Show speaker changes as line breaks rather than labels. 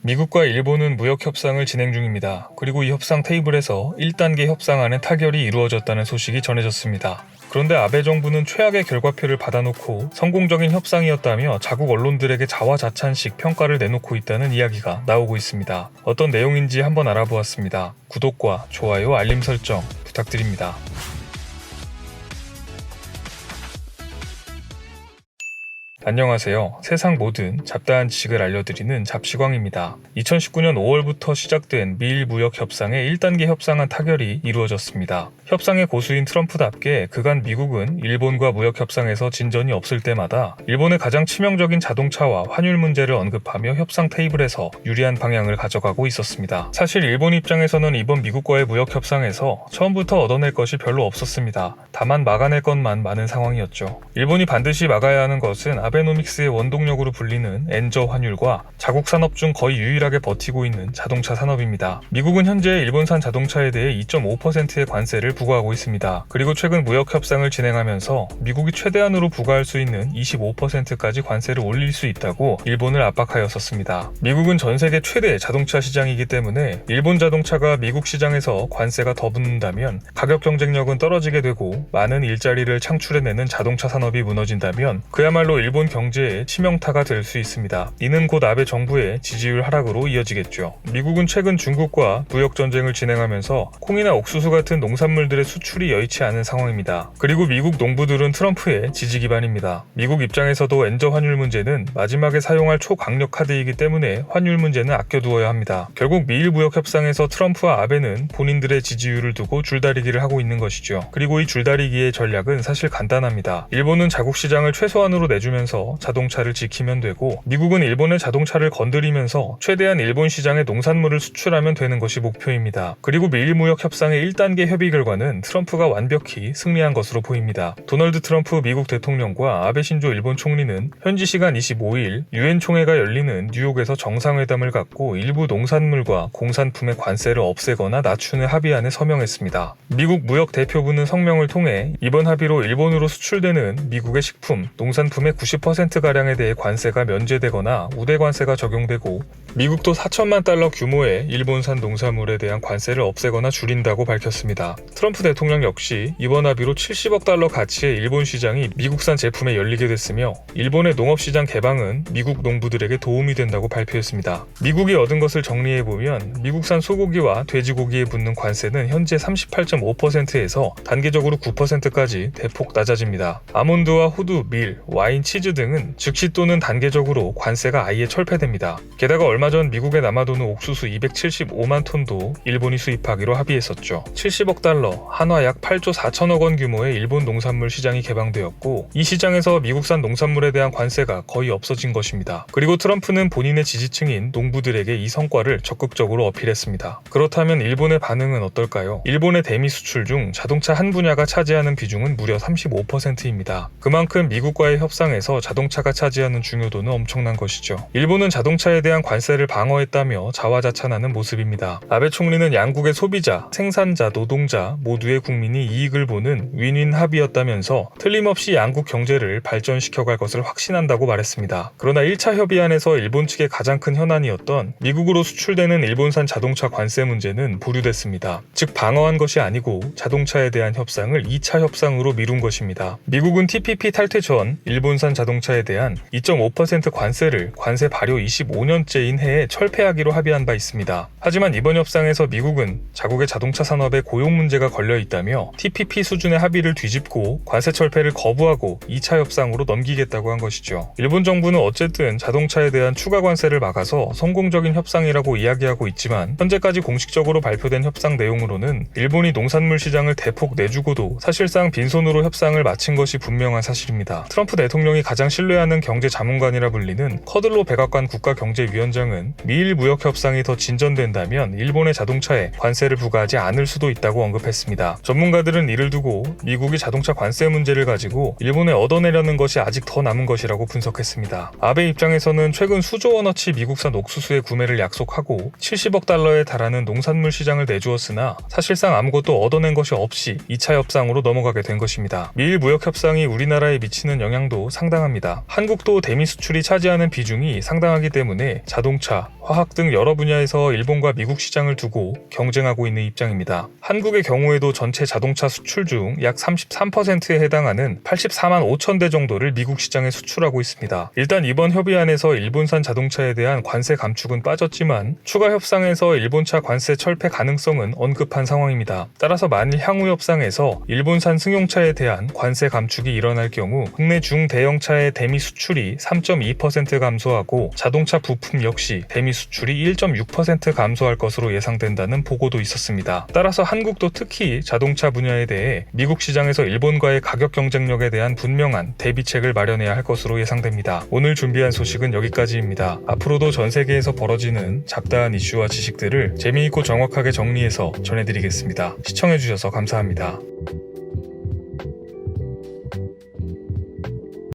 미국과 일본은 무역 협상을 진행 중입니다. 그리고 이 협상 테이블에서 1단계 협상안의 타결이 이루어졌다는 소식이 전해졌습니다. 그런데 아베 정부는 최악의 결과표를 받아놓고 성공적인 협상이었다며 자국 언론들에게 자화자찬식 평가를 내놓고 있다는 이야기가 나오고 있습니다. 어떤 내용인지 한번 알아보았습니다. 구독과 좋아요, 알림 설정 부탁드립니다. 안녕하세요. 세상 모든 잡다한 지식을 알려드리는 잡시광입니다. 2019년 5월부터 시작된 미일 무역 협상의 1단계 협상안 타결이 이루어졌습니다. 협상의 고수인 트럼프답게 그간 미국은 일본과 무역 협상에서 진전이 없을 때마다 일본의 가장 치명적인 자동차와 환율 문제를 언급하며 협상 테이블에서 유리한 방향을 가져가고 있었습니다. 사실 일본 입장에서는 이번 미국과의 무역 협상에서 처음부터 얻어낼 것이 별로 없었습니다. 다만 막아낼 것만 많은 상황이었죠. 일본이 반드시 막아야 하는 것은 아베노믹스의 원동력으로 불리는 엔저 환율과 자국 산업 중 거의 유일하게 버티고 있는 자동차 산업입니다. 미국은 현재 일본산 자동차에 대해 2.5%의 관세를 부과하고 있습니다. 그리고 최근 무역 협상을 진행하면서 미국이 최대한으로 부과할 수 있는 25%까지 관세를 올릴 수 있다고 일본을 압박하였었습니다. 미국은 전 세계 최대 자동차 시장이기 때문에 일본 자동차가 미국 시장에서 관세가 더 붙는다면 가격 경쟁력은 떨어지게 되고 많은 일자리를 창출해내는 자동차 산업이 무너진다면 그야말로 일본 경제에 치명타가 될 수 있습니다. 이는 곧 아베 정부의 지지율 하락으로 이어지겠죠. 미국은 최근 중국과 무역 전쟁을 진행하면서 콩이나 옥수수 같은 농산물들의 수출이 여의치 않은 상황입니다. 그리고 미국 농부들은 트럼프의 지지 기반입니다. 미국 입장에서도 엔저 환율 문제는 마지막에 사용할 초강력 카드이기 때문에 환율 문제는 아껴두어야 합니다. 결국 미일 무역 협상에서 트럼프와 아베는 본인들의 지지율을 두고 줄다리기를 하고 있는 것이죠. 그리고 이 줄다리기의 전략은 사실 간단합니다. 일본은 자국 시장을 최소한으로 내주면서 자동차를 지키면 되고 미국은 일본의 자동차를 건드리면서 최대한 일본 시장에 농산물을 수출하면 되는 것이 목표입니다. 그리고 미일 무역 협상의 1단계 협의 결과는 트럼프가 완벽히 승리한 것으로 보입니다. 도널드 트럼프 미국 대통령과 아베 신조 일본 총리는 현지 시간 25일 유엔 총회가 열리는 뉴욕에서 정상회담을 갖고 일부 농산물과 공산품의 관세를 없애거나 낮추는 합의안에 서명했습니다. 미국 무역 대표부는 성명을 통해 이번 합의로 일본으로 수출되는 미국의 식품, 농산품의 90%가량에 대해 관세가 면제되거나 우대 관세가 적용되고 미국도 4천만 달러 규모의 일본산 농산물에 대한 관세를 없애거나 줄인다고 밝혔습니다. 트럼프 대통령 역시 이번 합의로 70억 달러 가치의 일본 시장이 미국산 제품에 열리게 됐으며 일본의 농업시장 개방은 미국 농부들에게 도움이 된다고 발표했습니다. 미국이 얻은 것을 정리해보면 미국산 소고기와 돼지고기에 붙는 관세는 현재 38.5%에서 단계적으로 9%까지 대폭 낮아집니다. 아몬드와 호두, 밀, 와인, 치즈 등은 즉시 또는 단계적으로 관세가 아예 철폐됩니다. 게다가 얼마 전 미국에 남아도는 옥수수 275만 톤도 일본이 수입하기로 합의했었죠. 70억 달러, 한화 약 8조 4천억 원 규모의 일본 농산물 시장이 개방되었고 이 시장에서 미국산 농산물에 대한 관세가 거의 없어진 것입니다. 그리고 트럼프는 본인의 지지층인 농부들에게 이 성과를 적극적으로 어필했습니다. 그렇다면 일본의 반응은 어떨까요? 일본의 대미 수출 중 자동차 한 분야가 차지하는 비중은 무려 35%입니다. 그만큼 미국과의 협상에서 자동차가 차지하는 중요도는 엄청난 것이죠. 일본은 자동차에 대한 관세를 방어했다며 자화자찬하는 모습입니다. 아베 총리는 양국의 소비자, 생산자, 노동자 모두의 국민이 이익을 보는 윈윈 합의였다면서 틀림없이 양국 경제를 발전시켜갈 것을 확신한다고 말했습니다. 그러나 1차 협의안에서 일본 측의 가장 큰 현안이었던 미국으로 수출되는 일본산 자동차 관세 문제는 보류됐습니다. 즉 방어한 것이 아니고 자동차에 대한 협상을 2차 협상으로 미룬 것입니다. 미국은 TPP 탈퇴 전 일본산 자동차에 대한 2.5% 관세를 관세 발효 25년째인 해에 철폐하기로 합의한 바 있습니다. 하지만 이번 협상에서 미국은 자국의 자동차 산업에 고용 문제가 걸려 있다며 TPP 수준의 합의를 뒤집고 관세 철폐를 거부하고 2차 협상으로 넘기겠다고 한 것이죠. 일본 정부는 어쨌든 자동차에 대한 추가 관세를 막아서 성공적인 협상이라고 이야기하고 있지만 현재까지 공식적으로 발표된 협상 내용으로는 일본이 농산물 시장을 대폭 내주고도 사실상 빈손으로 협상을 마친 것이 분명한 사실입니다. 트럼프 대통령이 가장 신뢰하는 경제 자문관이라 불리는 커들로 백악관 국가경제위원장은 미일 무역 협상이 더 진전된다면 일본의 자동차에 관세를 부과하지 않을 수도 있다고 언급했습니다. 전문가들은 이를 두고 미국이 자동차 관세 문제를 가지고 일본에 얻어내려는 것이 아직 더 남은 것이라고 분석했습니다. 아베 입장에서는 최근 수조 원어치 미국산 옥수수의 구매를 약속하고 70억 달러에 달하는 농산물 시장을 내주었으나 사실상 아무것도 얻어낸 것이 없이 2차 협상으로 넘어가게 된 것입니다. 미일 무역 협상이 우리나라에 미치는 영향도 상당합니다. 한국도 대미 수출이 차지하는 비중이 상당하기 때문에 자동차 자동차, 화학 등 여러 분야에서 일본과 미국 시장을 두고 경쟁하고 있는 입장입니다. 한국의 경우에도 전체 자동차 수출 중 약 33%에 해당하는 84만 5천 대 정도를 미국 시장에 수출하고 있습니다. 일단 이번 협의안에서 일본산 자동차에 대한 관세 감축은 빠졌지만 추가 협상에서 일본차 관세 철폐 가능성은 언급한 상황입니다. 따라서 만일 향후 협상에서 일본산 승용차에 대한 관세 감축이 일어날 경우 국내 중대형차의 대미 수출이 3.2% 감소하고 자동차 부품 역시 대미 수출이 1.6% 감소할 것으로 예상된다는 보고도 있었습니다. 따라서 한국도 특히 자동차 분야에 대해 미국 시장에서 일본과의 가격 경쟁력에 대한 분명한 대비책을 마련해야 할 것으로 예상됩니다. 오늘 준비한 소식은 여기까지입니다. 앞으로도 전 세계에서 벌어지는 잡다한 이슈와 지식들을 재미있고 정확하게 정리해서 전해드리겠습니다. 시청해주셔서 감사합니다.